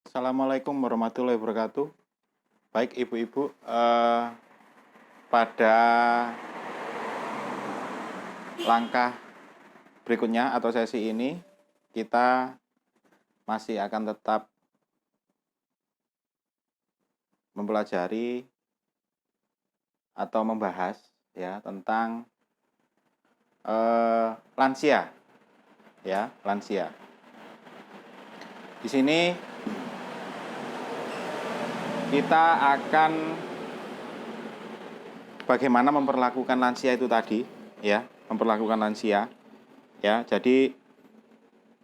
Assalamualaikum warahmatullahi wabarakatuh. Baik ibu-ibu, pada langkah berikutnya atau sesi ini kita masih akan tetap mempelajari atau membahas ya tentang lansia, ya lansia. Di sini kita akan bagaimana memperlakukan lansia itu tadi, ya, memperlakukan lansia, ya. Jadi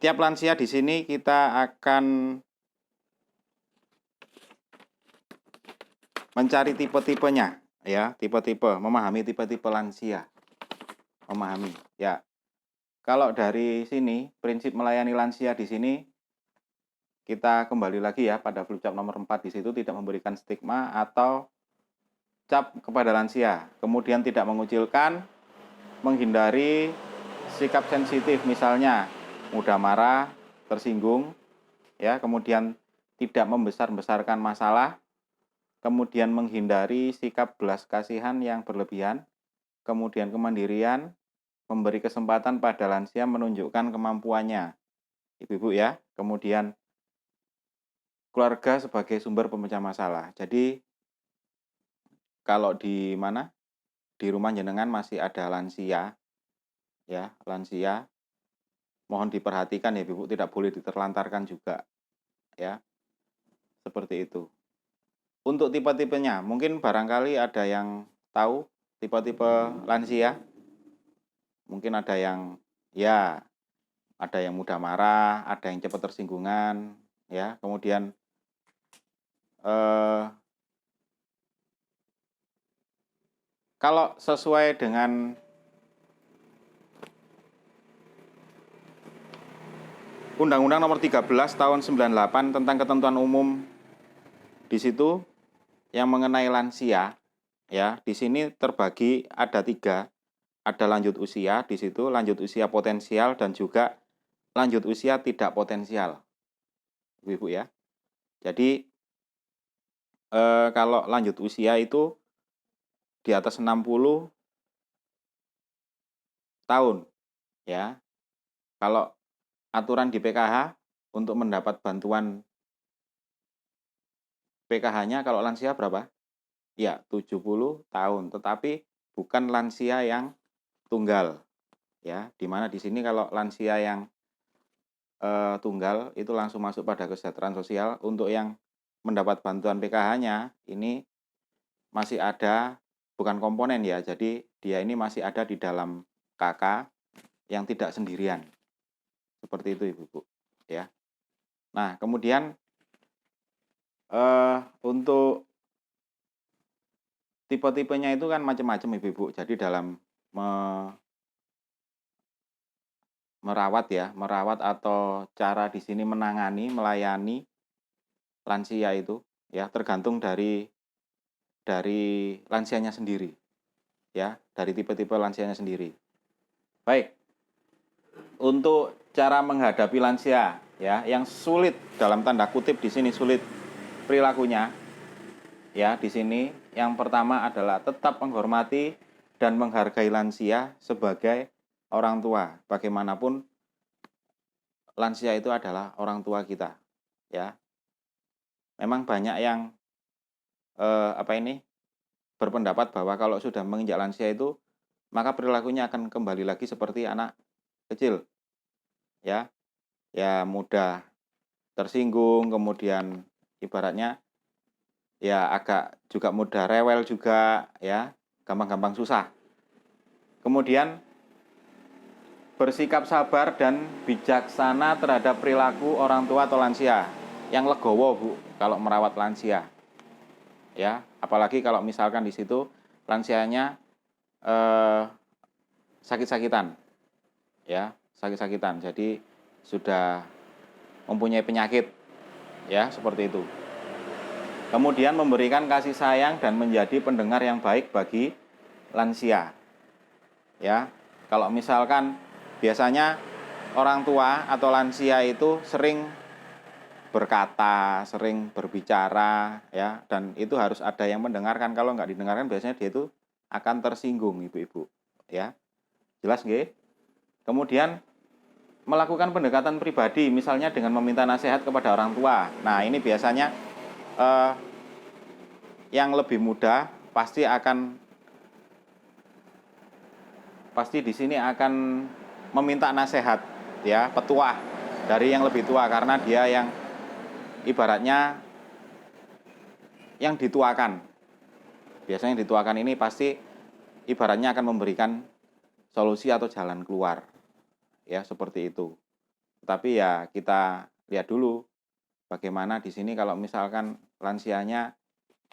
tiap lansia di sini kita akan mencari tipe-tipenya, ya, tipe-tipe, memahami tipe-tipe lansia, memahami, ya. Kalau dari sini prinsip melayani lansia di sini kita kembali lagi ya pada flipchart nomor 4 di situ tidak memberikan stigma atau cap kepada lansia, kemudian tidak mengucilkan, menghindari sikap sensitif misalnya mudah marah, tersinggung, ya, kemudian tidak membesar-besarkan masalah, kemudian menghindari sikap belas kasihan yang berlebihan, kemudian kemandirian, memberi kesempatan pada lansia menunjukkan kemampuannya, ibu-ibu ya, kemudian keluarga sebagai sumber pemecah masalah. Jadi kalau di mana? Di rumah jenengan masih ada lansia, ya, lansia. Mohon diperhatikan ya, Ibu, tidak boleh diterlantarkan juga, ya. Seperti itu. Untuk tipe-tipenya, mungkin barangkali ada yang tahu tipe-tipe lansia. Mungkin ada yang ya, ada yang mudah marah, ada yang cepat tersinggungan, ya. Kemudian kalau sesuai dengan Undang-Undang Nomor 13 Tahun 98 tentang ketentuan umum di situ yang mengenai lansia, ya, di sini terbagi ada 3, ada lanjut usia di situ, lanjut usia potensial dan juga lanjut usia tidak potensial, ibu ya. Jadi kalau lanjut usia itu di atas 60 tahun, ya. Kalau aturan di PKH untuk mendapat bantuan PKH-nya kalau lansia berapa? Ya, 70 tahun, tetapi bukan lansia yang tunggal, ya. Di mana di sini kalau lansia yang tunggal itu langsung masuk pada kesejahteraan sosial. Untuk yang mendapat bantuan PKH-nya ini masih ada, bukan komponen ya, jadi dia ini masih ada di dalam KK yang tidak sendirian. Seperti itu ibu-ibu, ya. Nah, kemudian untuk tipe-tipenya itu kan macam-macam ibu-ibu. Jadi dalam merawat ya, merawat atau cara di sini menangani, melayani lansia itu ya tergantung dari lansianya sendiri. Ya, dari tipe-tipe lansianya sendiri. Baik. Untuk cara menghadapi lansia ya, yang sulit dalam tanda kutip di sini sulit perilakunya. Ya, di sini yang pertama adalah tetap menghormati dan menghargai lansia sebagai orang tua. Bagaimanapun lansia itu adalah orang tua kita, ya. Memang banyak yang berpendapat bahwa kalau sudah menginjak lansia itu maka perilakunya akan kembali lagi seperti anak kecil, ya. Ya mudah tersinggung, kemudian ibaratnya ya agak juga mudah rewel juga, ya, gampang-gampang susah. Kemudian bersikap sabar dan bijaksana terhadap perilaku orang tua atau lansia. Yang legowo, Bu, kalau merawat lansia. Ya, apalagi kalau misalkan di situ lansianya sakit-sakitan. Ya, sakit-sakitan. Jadi sudah mempunyai penyakit. Ya, seperti itu. Kemudian memberikan kasih sayang dan menjadi pendengar yang baik bagi lansia. Ya, kalau misalkan biasanya orang tua atau lansia itu sering berkata, sering berbicara, ya, dan itu harus ada yang mendengarkan. Kalau nggak didengarkan biasanya dia itu akan tersinggung, ibu-ibu, ya. Jelas nggih? Kemudian melakukan pendekatan pribadi, misalnya dengan meminta nasihat kepada orang tua. Nah, ini biasanya yang lebih muda pasti di sini akan meminta nasihat, ya, petuah dari yang lebih tua, karena dia yang ibaratnya yang dituakan. Biasanya yang dituakan ini pasti ibaratnya akan memberikan solusi atau jalan keluar, ya, seperti itu. Tapi ya kita lihat dulu bagaimana di sini kalau misalkan lansianya,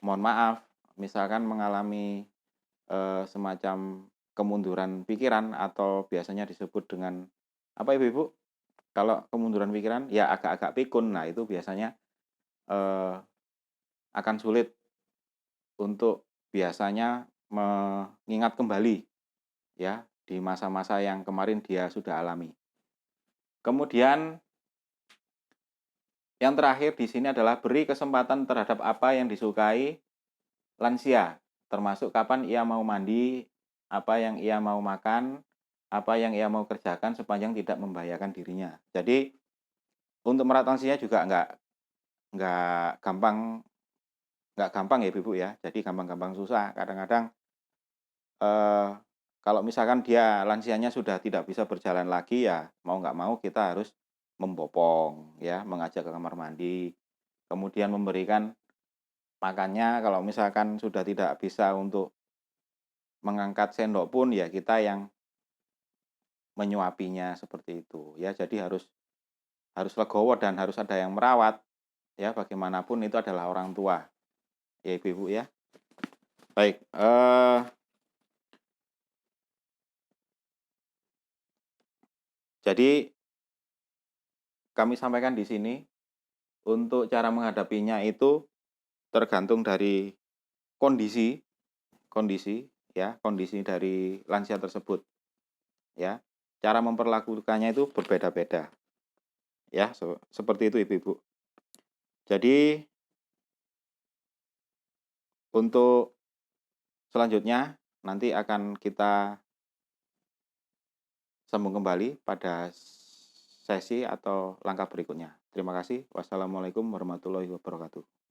mohon maaf, misalkan mengalami semacam kemunduran pikiran, atau biasanya disebut dengan apa, ibu-ibu? Kalau kemunduran pikiran ya agak-agak pikun. Nah, itu biasanya akan sulit untuk biasanya mengingat kembali, ya, di masa-masa yang kemarin dia sudah alami. Kemudian yang terakhir di sini adalah beri kesempatan terhadap apa yang disukai lansia, termasuk kapan ia mau mandi, apa yang ia mau makan, apa yang ia mau kerjakan sepanjang tidak membahayakan dirinya. Jadi untuk merawat lansia juga nggak gampang ya, ibu ya. Jadi gampang-gampang susah. Kadang-kadang kalau misalkan dia lansianya sudah tidak bisa berjalan lagi, ya mau nggak mau kita harus membopong, ya, mengajak ke kamar mandi, kemudian memberikan makannya. Kalau misalkan sudah tidak bisa untuk mengangkat sendok pun, ya kita yang menyuapinya, seperti itu, ya. Jadi harus legowo dan harus ada yang merawat, ya, bagaimanapun itu adalah orang tua, ya, ibu-ibu, ya. Baik, jadi kami sampaikan di sini untuk cara menghadapinya itu tergantung dari kondisi kondisi dari lansia tersebut, ya. Cara memperlakukannya itu berbeda-beda, ya, seperti itu, ibu-ibu. Jadi untuk selanjutnya nanti akan kita sambung kembali pada sesi atau langkah berikutnya. Terima kasih. Wassalamualaikum warahmatullahi wabarakatuh.